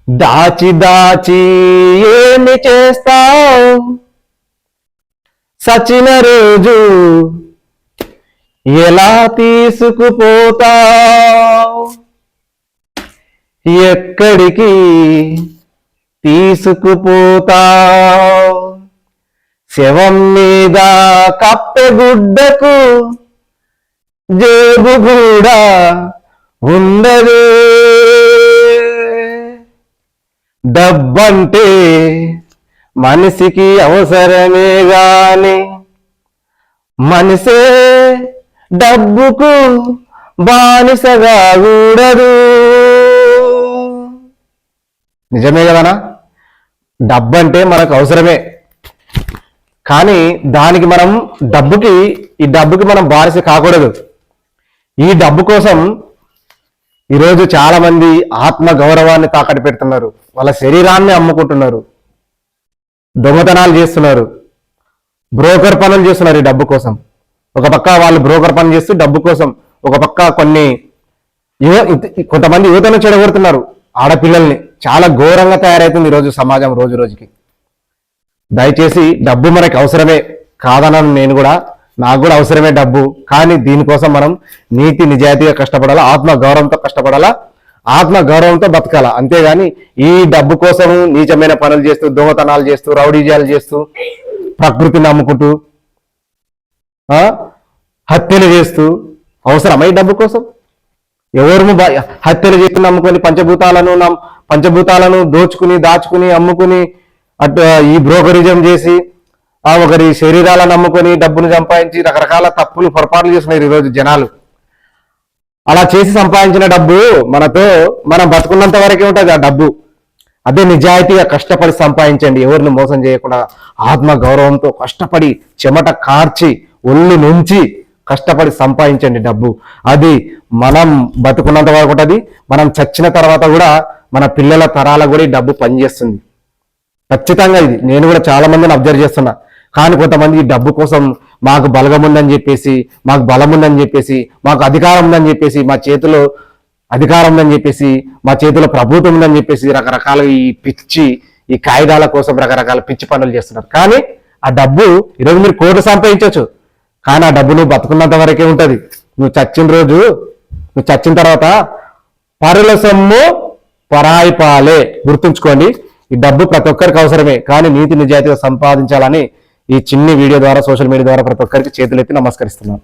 దాచి దాచి ఏమి చేస్తావు, సచిన రోజు ఎలా తీసుకుపోతావు, ఎక్కడికి తీసుకుపోతావు, శవం మీద కప్పెగుడ్డకు జేబు కూడా ఉండదు. డబ్బంటే మనిషికి అవసరమే గాని మనిషే డబ్బుకు బానిసగా కూడదు. నిజమే కదనా? డబ్బు అంటే మనకు అవసరమే, కానీ దానికి మనం ఈ డబ్బుకి మనం బానిస కాకూడదు. ఈ డబ్బు కోసం ఈరోజు చాలా మంది ఆత్మ గౌరవాన్ని తాకట్టు పెడుతున్నారు, వాళ్ళ శరీరాన్ని అమ్ముకుంటున్నారు, దొంగతనాలు చేస్తున్నారు, బ్రోకర్ పనులు చేస్తున్నారు ఈ డబ్బు కోసం. ఒక పక్క వాళ్ళు బ్రోకర్ పనులు చేస్తూ డబ్బు కోసం, ఒక పక్క కొంతమంది యువతను చెడగొడుతున్నారు, ఆడపిల్లల్ని. చాలా ఘోరంగా తయారవుతుంది ఈరోజు సమాజం రోజు రోజుకి. దయచేసి డబ్బు మనకి అవసరమే కాదనను నేను కూడా, నాకు కూడా అవసరమే డబ్బు. కానీ దీనికోసం మనం నీతి నిజాయితీగా కష్టపడాలా, ఆత్మ గౌరవంతో కష్టపడాలా, ఆత్మ గౌరవంతో బతకాలా. అంతేగాని ఈ డబ్బు కోసం నీచమైన పనులు చేస్తూ, దొంగతనాలు చేస్తూ, రౌడీజాలు చేస్తూ, ప్రకృతిని నమ్ముకుంటూ, హత్యలు చేస్తూ అవసరమా ఈ డబ్బు కోసం? ఎవరు హత్యలు చేసి నమ్ముకొని పంచభూతాలను దాచుకుని అమ్ముకుని ఈ బ్రోకరిజం చేసి ఒకరి శరీరాలను నమ్ముకొని డబ్బును సంపాదించి రకరకాల తప్పులు పొరపాట్లు చేస్తున్నారు ఈరోజు జనాలు. అలా చేసి సంపాదించిన డబ్బు మనం బతుకున్నంత వరకే ఉంటుంది ఆ డబ్బు. అదే నిజాయితీగా కష్టపడి సంపాదించండి, ఎవరిని మోసం చేయకుండా ఆత్మ గౌరవంతో కష్టపడి చెమట కార్చి ఒళ్ళు నుంచి కష్టపడి సంపాదించండి డబ్బు. అది మనం బతుకున్నంత వరకు ఉంటుంది, మనం చచ్చిన తర్వాత కూడా మన పిల్లల తరాల కూడా ఈ డబ్బు పనిచేస్తుంది ఖచ్చితంగా. ఇది నేను కూడా చాలా మందిని అబ్జర్వ్ చేస్తున్నా. కానీ కొంతమంది ఈ డబ్బు కోసం మాకు బలగం ఉందని చెప్పేసి, మాకు బలం ఉందని చెప్పేసి, మాకు అధికారం ఉందని చెప్పేసి, మా చేతిలో అధికారం ఉందని చెప్పేసి, మా చేతిలో ప్రభుత్వం ఉందని చెప్పేసి రకరకాల ఈ కాయిదాల కోసం రకరకాల పిచ్చి పనులు చేస్తున్నారు. కానీ ఆ డబ్బు ఈరోజు మీరు కోట్లు సంపాదించవచ్చు, కానీ ఆ డబ్బు నువ్వు బతుకున్నంత వరకే ఉంటుంది. నువ్వు చచ్చిన తర్వాత పరుల సొమ్ము పరాయి పాలే. గుర్తుంచుకోండి, ఈ డబ్బు ప్రతి ఒక్కరికి అవసరమే, కానీ నీతి నిజాయితీగా సంపాదించాలని ఈ చిన్ని వీడియో ద్వారా, సోషల్ మీడియా ద్వారా ప్రతి ఒక్కరికి చేతులెత్తి నమస్కరిస్తున్నాను.